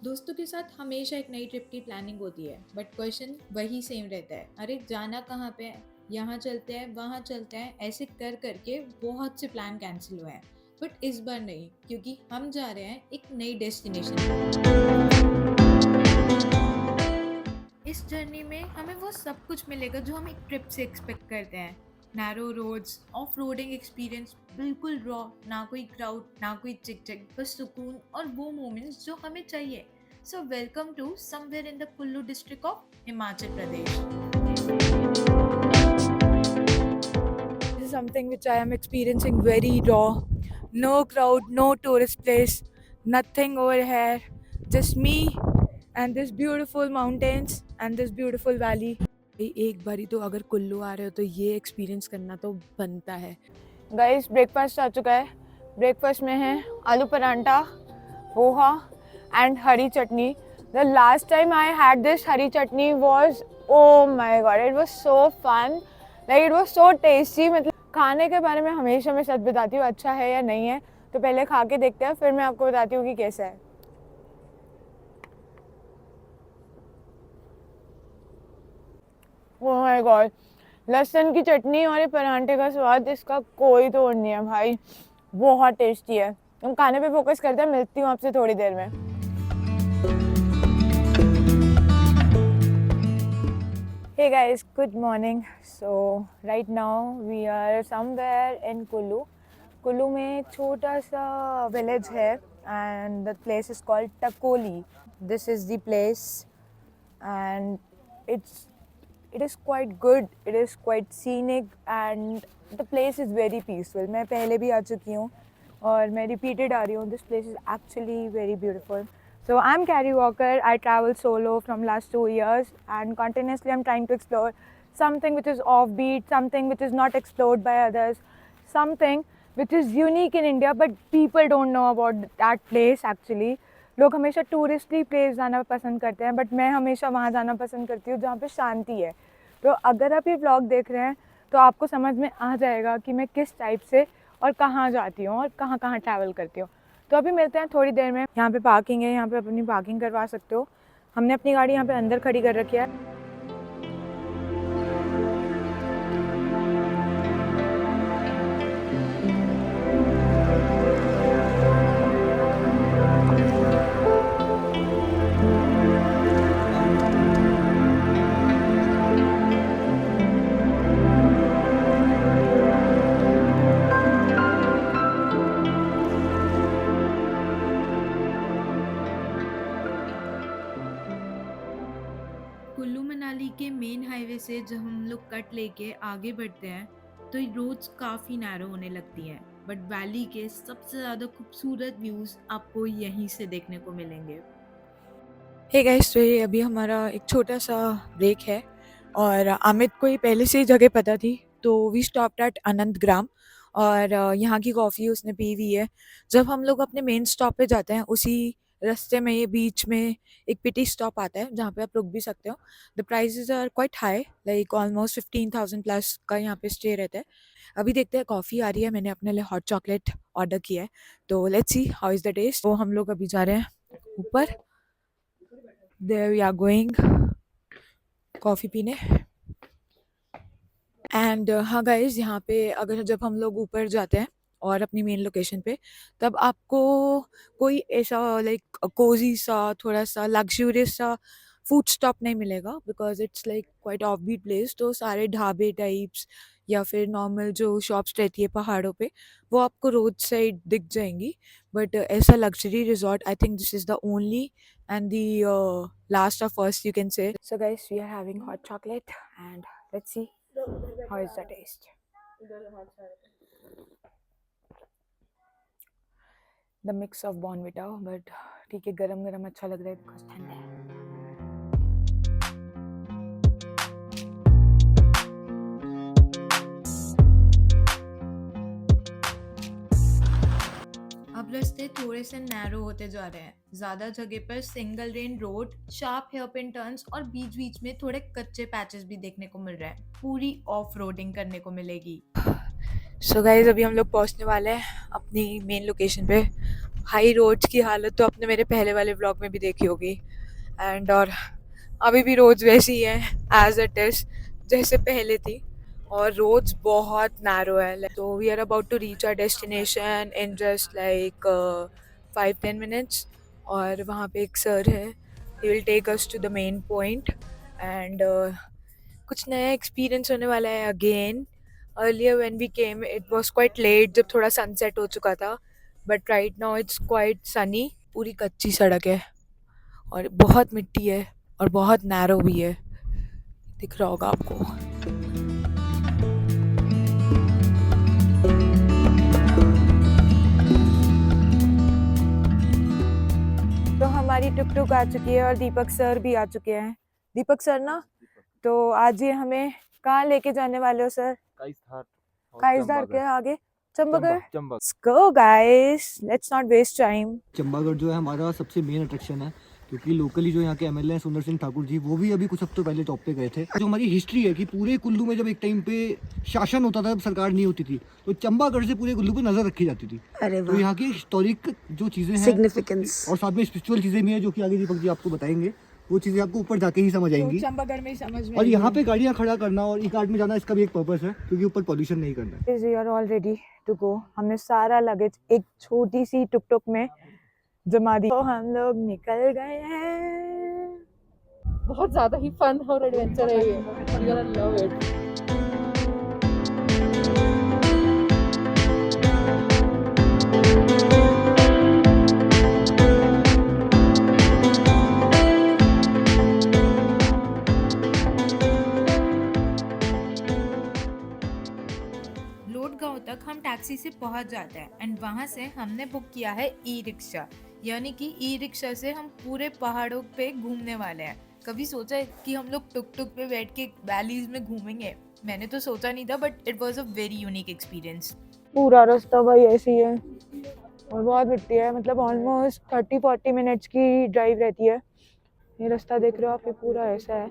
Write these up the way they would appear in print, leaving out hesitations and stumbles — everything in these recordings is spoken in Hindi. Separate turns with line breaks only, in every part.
दोस्तों के साथ हमेशा एक नई ट्रिप की प्लानिंग होती है बट क्वेश्चन वही सेम रहता है, अरे जाना कहाँ पे है, यहाँ चलते हैं वहाँ चलते हैं, ऐसे कर करके बहुत से प्लान कैंसिल हुए हैं। बट इस बार नहीं, क्योंकि हम जा रहे हैं एक नई डेस्टिनेशन पे। इस जर्नी में हमें वो सब कुछ मिलेगा जो हम एक ट्रिप से एक्सपेक्ट करते हैं। Narrow roads, off roading experience, बिल्कुल रॉ, ना कोई क्राउड ना कोई चिक चिक, बस सुकून और वो मोमेंट्स जो हमें चाहिए। So welcome to somewhere in the Kullu district of Himachal Pradesh.
This is something which I am experiencing very raw. No crowd, no tourist place, nothing over here. Just me and this beautiful mountains and this beautiful valley. एक बारी तो अगर कुल्लू आ रहे हो तो ये एक्सपीरियंस करना तो बनता है। गाइस ब्रेकफास्ट आ चुका है। ब्रेकफास्ट में है आलू परांठा, poha and Hari chutney. The last time I had this Hari chutney was, oh my god, it was so fun. Like it was so tasty. मतलब खाने के बारे में हमेशा मैं सच बताती हूँ अच्छा है या नहीं है, तो पहले खा के देखते हैं फिर मैं आपको बताती हूँ कि कैसा है। ओह माय गॉड, लहसुन की चटनी और ये परांठे का स्वाद इसका कोई तोड़ नहीं है भाई, बहुत टेस्टी है। हम खाने पे फोकस करते हैं, मिलती हूँ आपसे थोड़ी देर में। Hey guys, good morning. So right now we are somewhere in Kullu. Kullu में एक छोटा सा विलेज है and the place is called Takoli. This is the place and it is quite good. It is quite scenic and the place is very peaceful. मैं पहले भी आ चुकी हूँ और मैं repeated आ रही हूँ. This place is actually very beautiful. So I'm Carrie Walker. I travel solo from last 2 years and continuously I'm trying to explore something which is offbeat, something which is not explored by others, something which is unique in India but people don't know about that place actually. लोग हमेशा टूरिस्टी प्लेस जाना पसंद करते हैं बट मैं हमेशा वहाँ जाना पसंद करती हूँ जहाँ पे शांति है। तो अगर आप ये व्लॉग देख रहे हैं तो आपको समझ में आ जाएगा कि मैं किस टाइप से और कहाँ जाती हूँ और कहाँ कहाँ ट्रैवल करती हूँ। तो अभी मिलते हैं थोड़ी देर में। यहाँ पे पार्किंग है, यहाँ पे अपनी पार्किंग करवा सकते हो। हमने अपनी गाड़ी यहाँ पे अंदर खड़ी कर रखी है।
कुल्लू मनाली के मेन हाईवे से जब हम लोग कट लेके आगे बढ़ते हैं तो रोड्स काफ़ी नैरो होने लगती हैं, बट वैली के सबसे ज़्यादा खूबसूरत व्यूज़ आपको यहीं से देखने को मिलेंगे।
हे गाइस, तो ये अभी हमारा एक छोटा सा ब्रेक है और अमित को ये पहले से ही जगह पता थी तो वी स्टॉप्ड एट अनंत ग्राम और यहाँ की कॉफ़ी उसने पी हुई है। जब हम लोग अपने मेन स्टॉप पे जाते हैं उसी रास्ते में ये बीच में एक पिटी स्टॉप आता है जहाँ पे आप रुक भी सकते हो। The prices are quite high, like almost 15,000 plus का यहाँ पे स्टे रहता है। अभी देखते हैं, कॉफ़ी आ रही है, मैंने अपने लिए हॉट चॉकलेट ऑर्डर किया है तो let's see how is the taste. तो हम लोग अभी जा रहे हैं ऊपर, there we are going coffee पीने। एंड हाँ गाइज, यहाँ पे अगर जब हम लोग ऊपर जाते हैं और अपनी मेन लोकेशन पे, तब आपको कोई ऐसा लाइक कोजी सा थोड़ा सा लग्जूरियस सा फूड स्टॉप नहीं मिलेगा because it's like quite off beat place. तो सारे ढाबे टाइप्स या फिर नॉर्मल जो शॉप्स रहती है पहाड़ों पे वो आपको रोड साइड दिख जाएंगी, बट ऐसा luxury resort I think this is the only and the last of first you can say. So guys, we are having hot chocolate and let's see how is the taste. The mix of Bonvita, but ठीक है, गरम गरम अच्छा लग रहा है बिकॉज ठंडा है।
अब रास्ते थोड़े से नैरो होते जा रहे हैं, ज्यादा जगह पर single lane road, sharp hairpin turns और बीच बीच में थोड़े कच्चे पैचेस भी देखने को मिल रहे हैं। पूरी ऑफ रोडिंग करने को मिलेगी।
सो गाइज, अभी हम लोग पहुंचने वाले हैं अपनी मेन लोकेशन पे। हाई रोड्स की हालत तो आपने मेरे पहले वाले व्लॉग में भी देखी होगी, एंड और अभी भी रोड्स वैसी ही हैं एज इट इज़ जैसे पहले थी, और रोड्स बहुत नैरो है. तो we are about to reach our destination in just like 5-10 minutes. और वहाँ पे एक सर है, he will take us to the main point, and कुछ नया एक्सपीरियंस होने वाला है again. Earlier when we came it was quite late, जब थोड़ा सनसेट हो चुका था, but right now it's quite sunny. पूरी कच्ची सड़क है और बहुत मिट्टी है और बहुत नैरो भी है, दिख रहा होगा आपको. तो हमारी टुक टुक आ चुकी है और दीपक सर भी आ चुके हैं. दीपक सर ना, तो आज ये हमें कहाँ लेके जाने वाले हो सर? काइसधार के आगे Chambagarh. Go guys, let's not waste time.
Chambagarh जो है हमारा सबसे मेन अट्रैक्शन है, क्योंकि लोकली जो यहाँ के एमएलए हैं सुंदर सिंह ठाकुर जी, वो भी अभी कुछ हफ्तों पहले टॉप पे गए थे. जो हमारी हिस्ट्री है कि पूरे कुल्लू में जब एक टाइम पे शासन होता था, जब सरकार नहीं होती थी, तो चंबागढ़ से पूरे कुल्लू पे नजर रखी जाती थी. तो यहाँ की हिस्टोरिक जो चीजें हैं सिग्निफिकेंस और साथ में स्पिरिचुअल चीजें भी हैं, जो कि आगे दीपक जी आपको बताएंगे. वो चीजें आपको ऊपर जाके ही समझ आएंगी.
चंबागढ़ में ही समझ में.
और यहाँ पे गाड़ियाँ खड़ा करना और ई कार्ट में जाना, इसका भी एक पर्पस है, क्योंकि ऊपर पॉल्यूशन नहीं करना है.
We are all ready to go. हमने सारा लगेज एक छोटी सी टुक टुक में जमा दी, तो हम लोग निकल गए हैं.
बहुत ज़्यादा ही फन और एडवेंचर है ये. You gonna love it.
Load गांव तक हम टैक्सी से पहुंच जाते हैं एंड वहां से हमने बुक किया है ई रिक्शा, यानी कि ई रिक्शा से हम पूरे पहाड़ों पे घूमने वाले हैं. कभी सोचा है कि हम लोग टुक टुक पे बैठ के वैलीज में घूमेंगे? मैंने तो सोचा नहीं था, but it was a very unique experience.
पूरा रास्ता भाई ऐसी है और बहुत मिट्टी है, मतलब ऑलमोस्ट 30-40 मिनट्स की ड्राइव रहती है. ये रास्ता देख रहे हो आप, ये पूरा ऐसा है.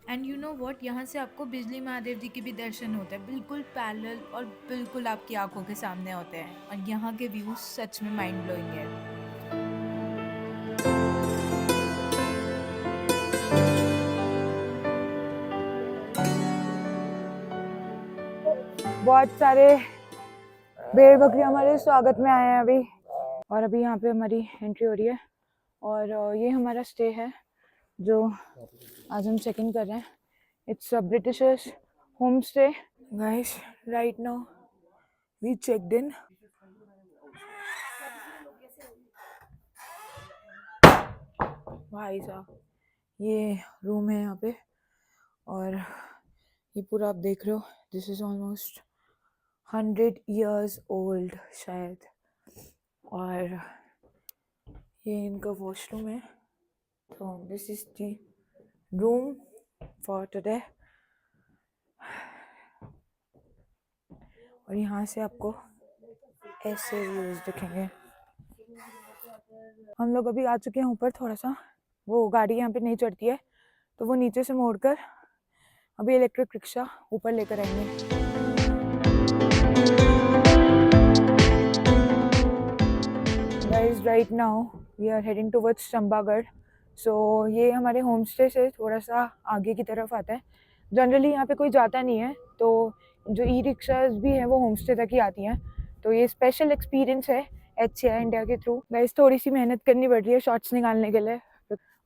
एंड यू नो व्हाट, यहाँ से आपको बिजली महादेव जी के भी दर्शन होते हैं, बिल्कुल पैरेलल और बिल्कुल आपकी आंखों के सामने होते हैं. और यहाँ के व्यूज सच में माइंड ब्लोइंग है.
बहुत सारे भेड़ बकरी हमारे स्वागत में आए हैं अभी, और अभी यहाँ पे हमारी एंट्री हो रही है. और ये हमारा स्टे है जो आज हम चेक इन कर रहे हैं. It's a Britishers home stay. Guys, right now we checked in. भाई साहब, ये रूम है यहाँ पे, और ये पूरा आप देख रहे हो, this is almost 100 years old शायद. और ये इनका वॉशरूम है. तो this is the room for today. और यहाँ से आपको ऐसे व्यूज दिखेंगे. हम लोग अभी आ चुके हैं ऊपर. थोड़ा सा वो गाड़ी यहाँ पे नहीं चढ़ती है, तो वो नीचे से मोड़कर अभी इलेक्ट्रिक रिक्शा ऊपर लेकर आएंगे. Guys, right now we are heading towards Chambagarh. So ये हमारे होम स्टे से थोड़ा सा आगे की तरफ आता है. जनरली यहाँ पे कोई जाता नहीं है, तो जो ई रिक्शाज भी हैं वो होम स्टे तक ही आती हैं. तो ये स्पेशल एक्सपीरियंस है HCI इंडिया के थ्रू. गाइस, थोड़ी सी मेहनत करनी पड़ रही है शॉट्स निकालने के लिए,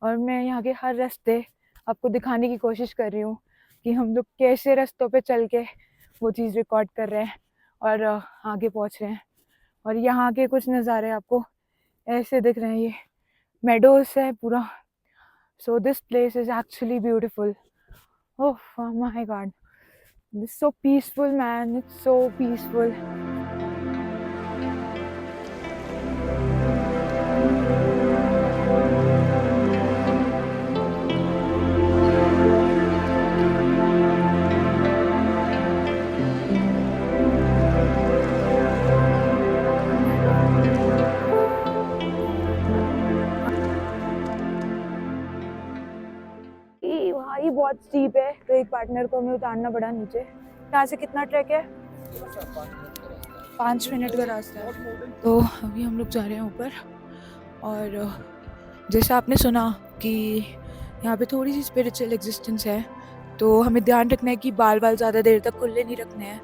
और मैं यहाँ के हर रास्ते आपको दिखाने की कोशिश कर रही हूँ कि हम लोग कैसे रास्तों पे चल के वो चीज़ रिकॉर्ड कर रहे हैं और आगे पहुँच रहे हैं. और यहाँ के कुछ नज़ारे आपको ऐसे दिख रहे हैं. ये मेडोस है पूरा. So this place is actually beautiful. Oh my God, this so peaceful man, it's so peaceful. भाई बहुत स्टीप है, तो एक पार्टनर को हमें उतारना पड़ा नीचे. यहाँ से कितना ट्रैक है? 5 मिनट का रास्ता है। तो अभी हम लोग जा रहे हैं ऊपर। और जैसा आपने सुना कि यहाँ पे थोड़ी सी स्पिरिचुअल एग्जिस्टेंस है, तो हमें ध्यान रखना है कि बाल ज़्यादा देर तक खुले नहीं रखने हैं,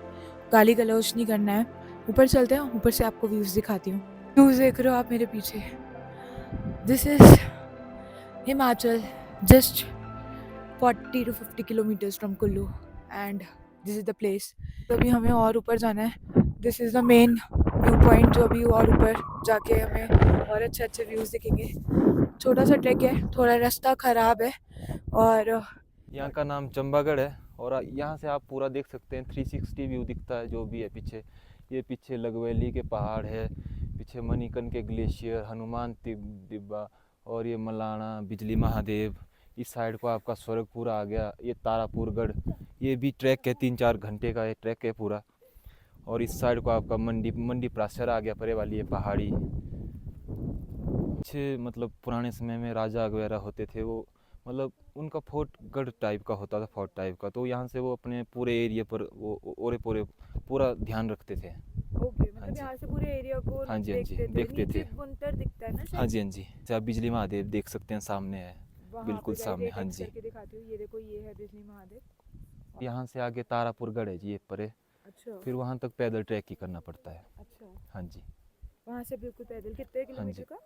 गाली गलौज नहीं करना है। ऊपर चलते हैं, ऊपर से आपको व्यूज़ दिखाती हूँ। व्यूज़ देख रहे हो आप मेरे पीछे, this is Himachal, just 40 to 50 kilometres from Kullu, and this is the place. तो अभी हमें और ऊपर जाना है। This is the main view point, जो अभी और ऊपर जाके हमें और अच्छे अच्छे व्यूज़ दिखेंगे। छोटा सा ट्रैक है, थोड़ा रास्ता ख़राब है। और
यहाँ का नाम चंबागढ़ है और यहाँ से आप पूरा देख सकते हैं 360 व्यू दिखता है जो भी है पीछे। ये पीछे लगवैली के पहाड़ है, पीछे मणिकर्ण के ग्लेशियर, हनुमान दिब्बा और ये मलाना, बिजली महादेव। इस साइड को आपका स्वर्ग पूरा आ गया। ये तारापुरगढ़, ये भी ट्रैक है, 3-4 घंटे का ये ट्रैक है पूरा। और इस साइड को आपका मंडी प्राशर आ गया, परे वाली ये पहाड़ी। अच्छे मतलब पुराने समय में राजा वगैरह होते थे, वो मतलब उनका फोर्ट गढ़ टाइप का होता था, फोर्ट टाइप का। तो यहाँ से वो अपने पूरे एरिया पर वो ओरे पूरे पूरा ध्यान रखते थे।
ओके,
हाँ
मतलब
जी।
यहाँ से पूरे एरिया को
हाँ जी, हाँ जी,
देखते थे।
देखते
नीचे
थे।
बुनतर दिखता है ना
हाँ जी, हाँ जी। जैसे आप बिजली महादेव देख सकते हैं, सामने है,
वहाँ
बिल्कुल
पे
सामने।
एक
हाँ
एक
जी।
करके दिखाती हूँ। ये देखो, ये है बिजली महादेव।
यहाँ से आगे तारापुरगढ़ है जी, ये परे।
अच्छा
फिर वहाँ तक पैदल ट्रैक ही करना पड़ता है।
अच्छा,
हाँ जी।
वहाँ से बिल्कुल पैदल कितने
हाँ
किलोमीटर
जी,
का?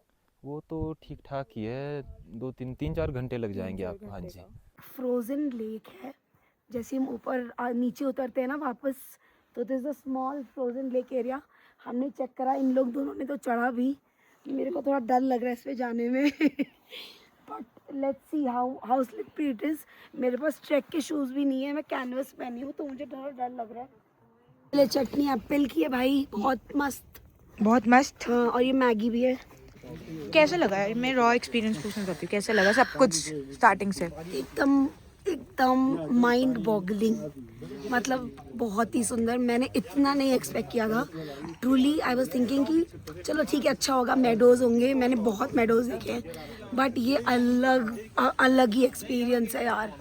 वो तो ठीक ठाक ही है, 3-4 घंटे लग जाएंगे
3-4
आपको। हाँ
घंटे
जी।
का।
फ्रोज़न लेक है। जैसे हम ऊपर नीचे उतरते हैं ना वापस, तो this a small frozen lake area. हमने चेक करा, इन लोग दोनों ने तो चढ़ा भी। मेरे को थोड़ा डर लग रहा है इस पे जाने में but let's see how slippery it is. मेरे पास ट्रैक के शूज़ भी नहीं है, मैं कैनवस पहनी हूँ, तो मुझे थोड़ा डर लग रहा है। पहले चटनी एप्पल की है भाई, बहुत मस्त।
बहुत मस्त।
हाँ, और ये मैगी भी है।
कैसा लगा है? मैं रॉ एक्सपीरियंस पूछना चाहती हूँ, कैसा लगा सब कुछ स्टार्टिंग से?
एकदम एकदम माइंड बॉगलिंग, मतलब बहुत ही सुंदर। मैंने इतना नहीं एक्सपेक्ट किया था। ट्रूली आई वाज थिंकिंग कि चलो ठीक है, अच्छा होगा, मेडोज़ होंगे, मैंने बहुत मेडोज़ देखे हैं, बट ये अलग ही एक्सपीरियंस है यार,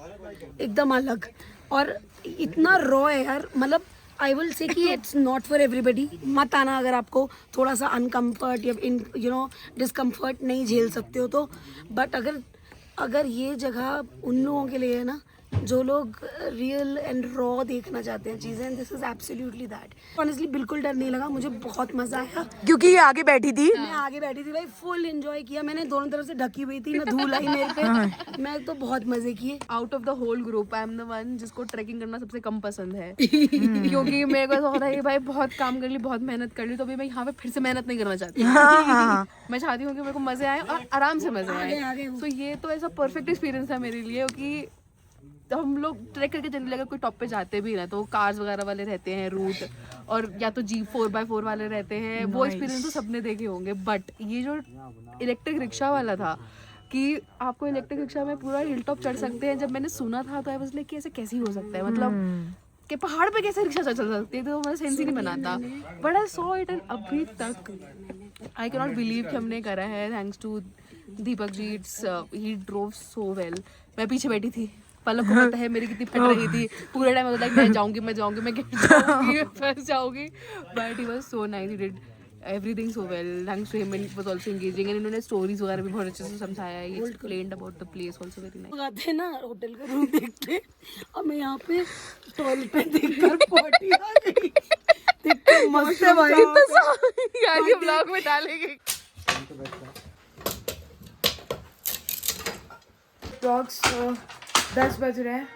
एकदम अलग। और इतना रॉ है यार, मतलब आई विल से कि इट्स नॉट फॉर एवरीबडी। मत आना अगर आपको थोड़ा सा अनकम्फर्ट या डिस्कम्फर्ट नहीं झेल सकते हो तो। बट अगर ये जगह उन लोगों के लिए है ना, जो लोग रियल एंड रॉ देखना चाहते हैं चीज़ें, this is absolutely that. Honestly बिल्कुल डर नहीं लगा, मुझे बहुत मज़ा आया।
क्योंकि ये आगे बैठी थी।
मैं आगे बैठी थी भाई, फुल एंजॉय किया मैंने, दोनों तरफ से ढकी हुई थी, ना धूल आई मेरे पे। मैं तो बहुत मज़े किए।
Out of the whole group I am the one जिसको ट्रैकिंग करना सबसे कम पसंद है क्योंकि मेरे को ऐसा होता है कि भाई बहुत काम कर ली, बहुत मेहनत कर ली, तो अभी मैं यहाँ पे फिर से मेहनत नहीं करना चाहती। मैं चाहती हूँ कि मेरे को मजे आए और आराम से मजे आए। तो ये तो ऐसा परफेक्ट एक्सपीरियंस था मेरे लिए कि तो हम लोग ट्रैक करके जनरली अगर कोई टॉप पे जाते भी ना, तो कार्स वगैरह वाले रहते हैं रूट, और या तो जीप 4x4 वाले रहते हैं। वो एक्सपीरियंस तो सबने देखे होंगे, बट ये जो इलेक्ट्रिक रिक्शा वाला था कि आपको इलेक्ट्रिक रिक्शा में पूरा हिल टॉप चढ़ सकते हैं, जब मैंने सुना था तो आई वाज लाइक कि ऐसे कैसे ही हो सकता है, मतलब कि पहाड़ पे कैसे रिक्शा चल सकती है, तो मुझे सेंस ही नहीं बनाता। But I saw it and अभी तक आई कैन नॉट बिलीव कि हमने करा है, thanks to Deepak ji. It's he drove so well. मैं पीछे बैठी थी, पलक को पता है मेरी कितनी फट रही थी पूरे टाइम, लाइक मैं जाऊंगी मैं गिर जाऊंगी फंस जाऊंगी, but he was so nice, he did everything so well, thanks to him, and it was also engaging, and इन्होंने स्टोरीज वगैरह भी बहुत अच्छे से समझाया है। He explained about the place also very nice.
आते हैं ना होटल का रूम देख के, और मैं यहाँ पे टॉयलेट में देखकर पॉटी आ गई। देख के मस्त है भाई,
यार ये ब्लॉग में डालेंगे।
डॉग्स 10 बज रहे हैं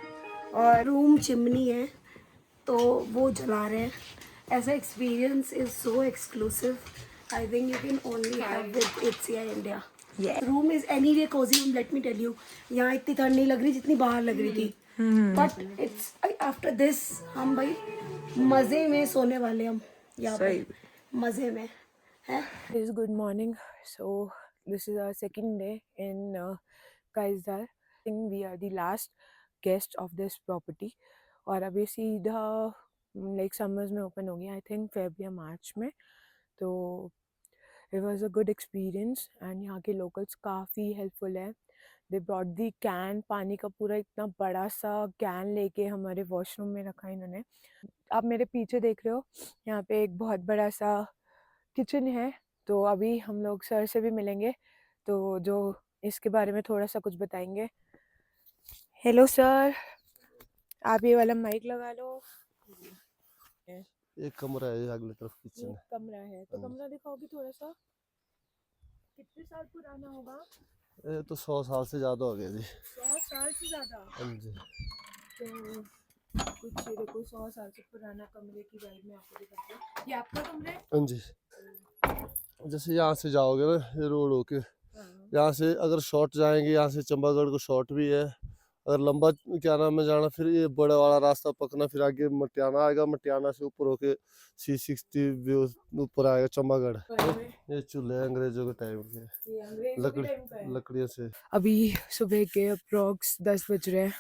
और
रूम चिमनी है तो वो जला रहे हैं। ऐसा experience is so exclusive, I think you can only have with HCI India. Room is anyway cosy room, let me tell you. यहाँ इतनी ठंड नहीं लग रही जितनी बाहर लग रही थी, बट इट्स आफ्टर दिस हम भाई मज़े में सोने वाले, हम यहाँ पे मज़े में है।
It is good morning. So this is our second day in Kaisdar. I think we are the last guest of this property. और अभी सीधा लाइक समर्स में ओपन होगी, आई थिंक फेब या मार्च में। तो it was a good experience and यहाँ के लोकल्स काफ़ी हेल्पफुल है। दे ब्रॉट दी कैन, पानी का पूरा इतना बड़ा सा कैन लेके हमारे वॉशरूम में रखा इन्होंने। आप मेरे पीछे देख रहे हो, यहाँ पे एक बहुत बड़ा सा किचन है। तो अभी हम लोग सर से भी मिलेंगे, तो जो इसके बारे में थोड़ा सा कुछ बताएंगे। हेलो सर, आप ये वाला माइक लगा लो।
एक कमरा है अगले तरफ
ये
किचन है।
कमरा है, तो
हाँ जी।
कमरा दिखाओगे थोड़ा सा, कितने साल पुराना होगा?
ये तो 100 साल से ज्यादा हो गया जी।
100 साल से ज़्यादा?
हाँ जी।
तो कुछ ये देखो, 100 साल से पुराना कमरे की वाइब में आपको दिखाती हूँ। ये आपका कमरा है?
हाँ जी। जैसे यहाँ से जाओगे ना, ये रोड होके
हाँ।
यहाँ से अगर शॉर्ट जाएंगे, यहाँ से चंबागढ़ को शॉर्ट भी है। अगर लंबा क्या नाम है जाना, फिर ये बड़ा वाला रास्ता पकड़ना, फिर आगे मटियाना आएगा, मटियाना से ऊपर होके C60 व्यू ऊपर आएगा चंबागढ़। ये चूल्हे अंग्रेजों के टाइम के,
ये अंग्रेजों के
लकड़ी
टाइम का है।
लकड़ियों से।
अभी सुबह के अप्रॉक्स 10 बज रहे हैं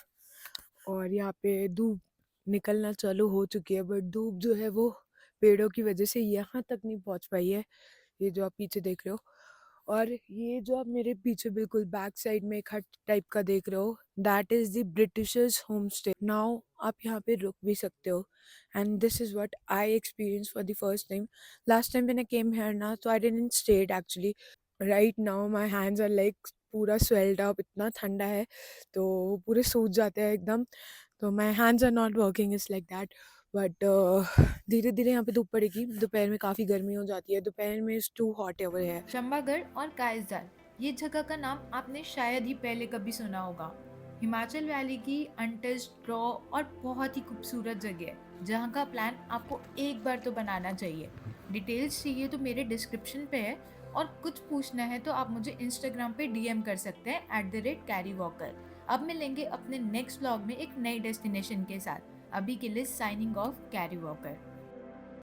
और यहाँ पे धूप निकलना चालू हो चुकी है, बट धूप जो है वो पेड़ों की वजह से यहाँ तक नहीं पहुँच पाई है। ये जो आप पीछे देख रहे हो, और ये जो आप मेरे पीछे बिल्कुल बैक साइड में एक हट टाइप का देख रहे हो, that is the Britishers home stay. Now आप यहाँ पे रुक भी सकते हो, and this is what I experience for the first time. Last time when I came here ना, तो I didn't stayed actually. Right now my hands are like पूरा स्वेल्ड अप, इतना ठंडा है तो वो पूरे सूज जाते हैं एकदम। तो my hands are not working, it's like that. But धीरे धीरे यहाँ पे धूप पड़ेगी, दोपहर में काफ़ी गर्मी हो जाती है, दोपहर में इज़ टू हॉट एवर है।
चंबागढ़ और कायसदार, ये जगह का नाम आपने शायद ही पहले कभी सुना होगा। हिमाचल वैली की अनटच्ड, रॉ और बहुत ही खूबसूरत जगह है, जहाँ का प्लान आपको एक बार तो बनाना चाहिए। डिटेल्स चाहिए तो मेरे डिस्क्रिप्शन पे है, और कुछ पूछना है तो आप मुझे इंस्टाग्राम पे DM कर सकते हैं @carrywalker। अब मिलेंगे अपने नेक्स्ट व्लॉग में एक नई डेस्टिनेशन के साथ। अभी के लिए साइनिंग ऑफ, कैरी वॉकर।